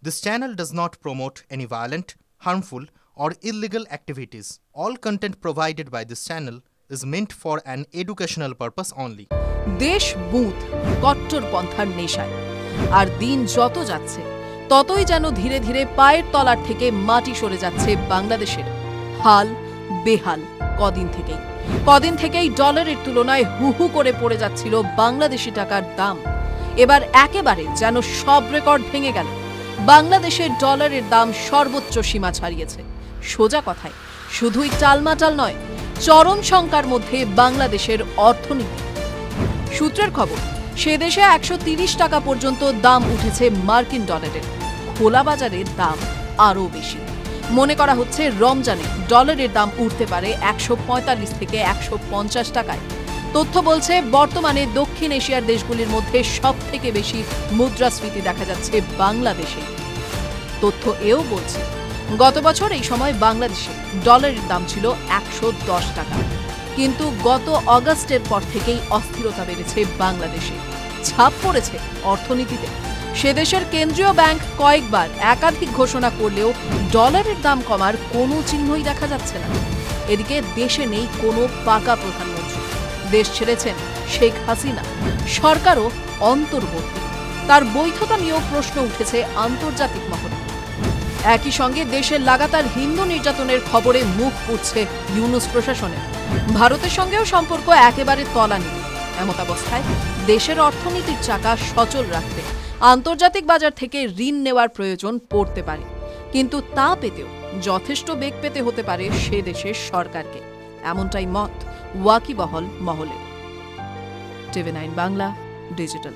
This channel does not promote any violent, harmful, or illegal activities. All content provided by this channel is meant for an educational purpose only. দেশ বুঁদ কট্টর পন্থার নেশায়, আর দিন যত যাচ্ছে ততই যেন ধীরে ধীরে পায়ের তলার থেকে মাটি সরে যাচ্ছে বাংলাদেশের হাল বেহাল। কদিন থেকেই ডলারের তুলনায় হু হু করে পড়ে যাচ্ছিল বাংলাদেশি টাকার দাম। এবার একেবারে যেন সব রেকর্ড ভেঙে গেল। বাংলাদেশের ডলারের দাম সর্বোচ্চ সীমা ছাড়িয়েছে। সোজা কথায় শুধুই টালমাটাল নয়, চরম শঙ্কার মধ্যে বাংলাদেশের অর্থনীতি। সূত্রের খবর, সে দেশে ১৩০ টাকা পর্যন্ত দাম উঠেছে মার্কিন ডলারের। খোলা বাজারের দাম আরও বেশি। মনে করা হচ্ছে রমজানে ডলারের দাম উঠতে পারে ১৪৫ থেকে ১৫০ টাকায়। তথ্য বলছে বর্তমানে দক্ষিণ এশিয়ার দেশগুলির মধ্যে সবথেকে বেশি মুদ্রাস্ফীতি দেখা যাচ্ছে বাংলাদেশে। তথ্য এও বলছে গত বছর এই সময় বাংলাদেশে ডলারের দাম ছিল ১১০ টাকা, কিন্তু গত অগাস্টের পর থেকেই অস্থিরতা বেড়েছে বাংলাদেশে। ছাপ পড়েছে অর্থনীতিতে। সে দেশের কেন্দ্রীয় ব্যাংক কয়েকবার একাধিক ঘোষণা করলেও ডলারের দাম কমার কোনো চিহ্নই দেখা যাচ্ছে না। এদিকে দেশে নেই কোনো পাকা প্রধানমন্ত্রী। দেশ ছেড়েছেন শেখ হাসিনা, সরকারও অন্তর্বর্তী। তার বৈধতা নিয়েও প্রশ্ন উঠেছে আন্তর্জাতিক মহলে। একই সঙ্গে দেশের লাগাতার হিন্দু নির্যাতনের খবরে মুখ পুড়ছে ইউনূস প্রশাসনের। ভারতের সঙ্গেও সম্পর্ক একেবারে তলানিতে। এমতাবস্থায় দেশের অর্থনীতির চাকা সচল রাখতে আন্তর্জাতিক বাজার থেকে ঋণ নেওয়ার প্রয়োজন পড়তে পারে, কিন্তু তা পেতেও যথেষ্ট বেগ পেতে হতে পারে সে দেশের সরকারকে। এমনটাই মত ওয়াকিবহল মহলের। TV9 Bangla digital.